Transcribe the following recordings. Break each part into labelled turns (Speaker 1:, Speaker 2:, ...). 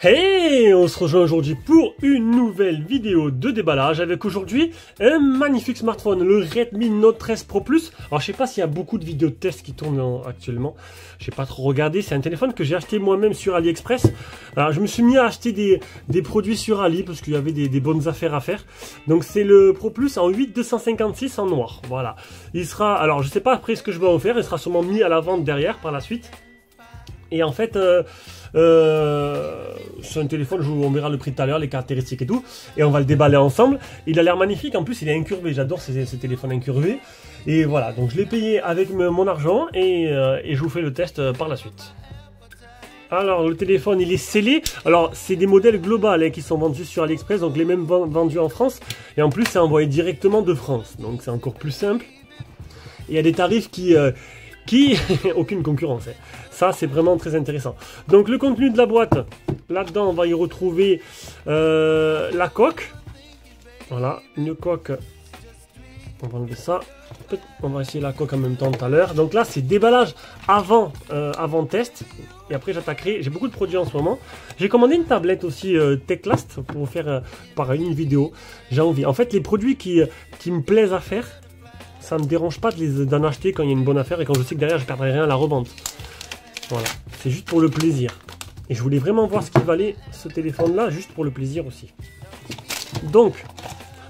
Speaker 1: Hey, on se rejoint aujourd'hui pour une nouvelle vidéo de déballage avec aujourd'hui un magnifique smartphone, le Redmi Note 13 Pro Plus. Alors je sais pas s'il y a beaucoup de vidéos de tests qui tournent actuellement, je n'ai pas trop regardé, c'est un téléphone que j'ai acheté moi-même sur AliExpress. Alors je me suis mis à acheter des produits sur Ali parce qu'il y avait des bonnes affaires à faire. Donc c'est le Pro Plus en 8-256 en noir, voilà. Il sera, alors je sais pas après ce que je vais en faire, il sera sûrement mis à la vente derrière par la suite. Et en fait, c'est un téléphone, on verra le prix tout à l'heure, les caractéristiques et tout, et on va le déballer ensemble. Il a l'air magnifique, en plus il est incurvé, j'adore ces téléphones incurvés. Et voilà, donc je l'ai payé avec mon argent et je vous fais le test par la suite. Alors le téléphone il est scellé, alors c'est des modèles globaux qui sont vendus sur AliExpress, donc les mêmes vendus en France, et en plus c'est envoyé directement de France, donc c'est encore plus simple. Il y a des tarifs qui aucune concurrence, hein. Ça c'est vraiment très intéressant. Donc le contenu de la boîte, là-dedans on va y retrouver la coque, voilà, une coque, on va enlever ça, on va essayer la coque en même temps tout à l'heure. Donc là c'est déballage avant test, et après j'attaquerai, j'ai beaucoup de produits en ce moment. J'ai commandé une tablette aussi Techlast pour vous faire pareil une vidéo, j'ai envie. En fait les produits qui me plaisent à faire, ça me dérange pas d'en acheter quand il y a une bonne affaire et quand je sais que derrière je perdrai rien à la revente. Voilà, c'est juste pour le plaisir. Et je voulais vraiment voir ce qu'il valait ce téléphone là, juste pour le plaisir aussi. Donc,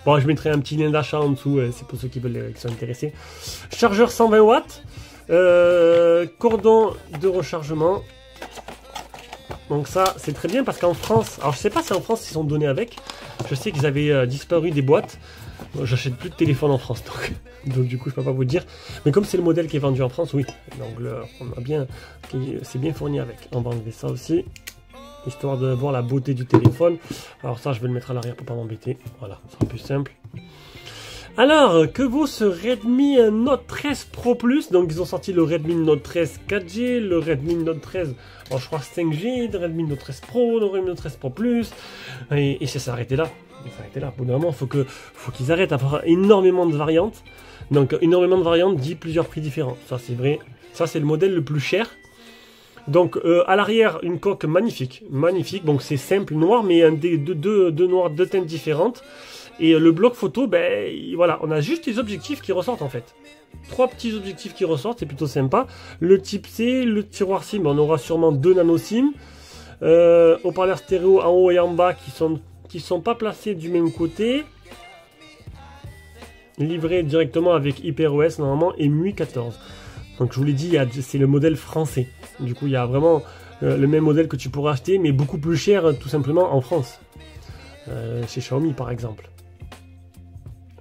Speaker 1: bon, je mettrai un petit lien d'achat en dessous, c'est pour ceux qui sont intéressés. Chargeur 120 watts, cordon de rechargement. Donc ça, c'est très bien parce qu'en France, alors je sais pas si en France ils sont donnés avec. Je sais qu'ils avaient disparu des boîtes. J'achète plus de téléphone en France, donc du coup je peux pas vous le dire. Mais comme c'est le modèle qui est vendu en France, oui. Donc on a bien, c'est bien fourni avec. On va enlever ça aussi, histoire de voir la beauté du téléphone. Alors ça, je vais le mettre à l'arrière pour pas m'embêter. Voilà, ça sera plus simple. Alors, que vaut ce Redmi Note 13 Pro Plus? Donc ils ont sorti le Redmi Note 13 4G, le Redmi Note 13, alors, je crois 5G, le Redmi Note 13 Pro, le Redmi Note 13 Pro Plus, et ça s'est arrêté là. Au bout d'un moment, faut qu'ils arrêtent d'avoir énormément de variantes. Donc énormément de variantes dit plusieurs prix différents. Ça c'est vrai. Ça c'est le modèle le plus cher. Donc à l'arrière une coque magnifique, magnifique. Donc c'est simple noir, mais deux noirs, deux teintes différentes. Et le bloc photo, ben voilà, on a juste les objectifs qui ressortent en fait. 3 petits objectifs qui ressortent, c'est plutôt sympa. Le type C, le tiroir SIM, on aura sûrement 2 nano SIM. Haut-parleurs stéréo en haut et en bas qui sont pas placés du même côté. Livré directement avec HyperOS normalement et MUI 14. Donc je vous l'ai dit, c'est le modèle français. Du coup il y a vraiment le même modèle que tu pourras acheter, mais beaucoup plus cher tout simplement en France. Chez Xiaomi par exemple.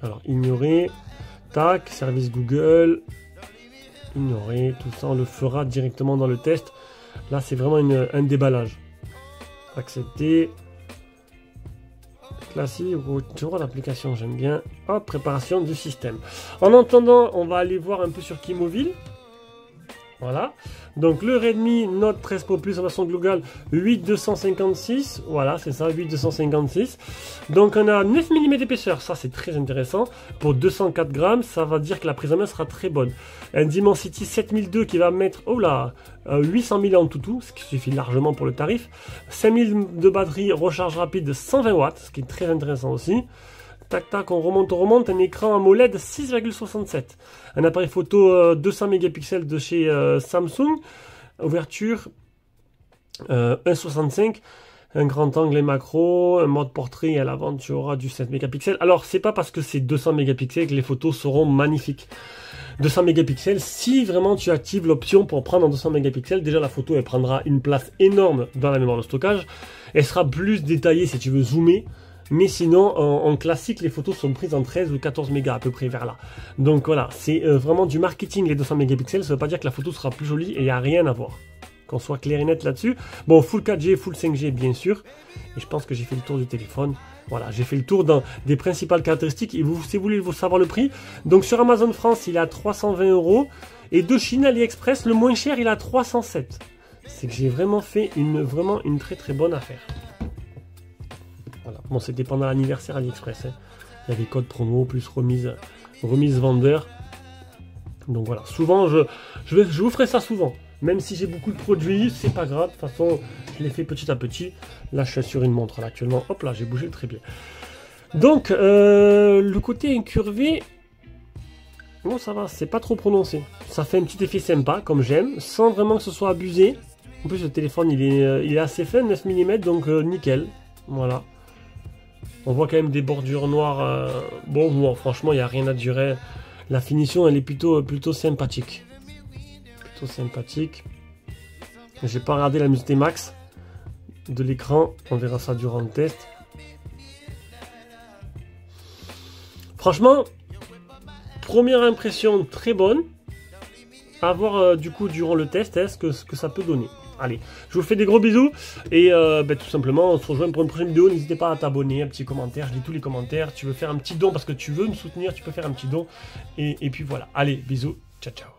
Speaker 1: Alors ignorer, tac, service Google, ignorer, tout ça on le fera directement dans le test. Là c'est vraiment un déballage. Accepter. Classique, toujours l'application, j'aime bien. Hop, préparation du système. En attendant, on va aller voir un peu sur Kimobile. Voilà. Donc le Redmi Note 13 Pro Plus en version globale 8-256. Voilà, c'est ça, 8-256. Donc on a 9 mm d'épaisseur, ça c'est très intéressant. Pour 204 grammes, ça va dire que la prise en main sera très bonne. Un Dimensity 7002 qui va mettre, oh là, 800 000 en tout, ce qui suffit largement pour le tarif. 5000 de batterie, recharge rapide 120 watts, ce qui est très intéressant aussi. Tac tac, on remonte, un écran AMOLED 6,67. Un appareil photo 200 mégapixels de chez Samsung. Ouverture 1,65. Un grand angle et macro, un mode portrait et à l'avant tu auras du 7 mégapixels. Alors c'est pas parce que c'est 200 mégapixels que les photos seront magnifiques. 200 mégapixels, si vraiment tu actives l'option pour prendre en 200 mégapixels, déjà la photo elle prendra une place énorme dans la mémoire de stockage. Elle sera plus détaillée si tu veux zoomer. Mais sinon, en classique, les photos sont prises en 13 ou 14 mégas à peu près vers là. Donc voilà, c'est vraiment du marketing les 200 mégapixels. Ça ne veut pas dire que la photo sera plus jolie et il n'y a rien à voir. Qu'on soit clair et net là-dessus. Bon, full 4G, full 5G bien sûr. Et je pense que j'ai fait le tour du téléphone. Voilà, j'ai fait le tour des principales caractéristiques. Et si vous voulez savoir le prix, donc sur Amazon France, il est à 320 €. Et de Chine, AliExpress, le moins cher, il est à 307. C'est que j'ai vraiment fait vraiment une très très bonne affaire. Voilà. Bon, c'était pendant l'anniversaire AliExpress. Hein. Il y avait code promo plus remise vendeur. Donc voilà, souvent je vous ferai ça souvent. Même si j'ai beaucoup de produits, c'est pas grave. De toute façon, je l'ai fait petit à petit. Là, je suis sur une montre là, actuellement. Hop là, j'ai bougé le trépied. Donc, le côté incurvé, bon, ça va, c'est pas trop prononcé. Ça fait un petit effet sympa, comme j'aime, sans vraiment que ce soit abusé. En plus, le téléphone, il est assez fin, 9 mm, donc nickel. Voilà. On voit quand même des bordures noires. Bon, franchement, il n'y a rien à dire. La finition, elle est plutôt sympathique. Plutôt sympathique. J'ai pas regardé la luminosité max de l'écran. On verra ça durant le test. Franchement, première impression très bonne. À voir du coup durant le test ce que ça peut donner. Allez, je vous fais des gros bisous et tout simplement on se rejoint pour une prochaine vidéo. N'hésitez pas à t'abonner, un petit commentaire, je lis tous les commentaires. Tu veux faire un petit don parce que tu veux me soutenir, tu peux faire un petit don et puis voilà. Allez, bisous, ciao ciao.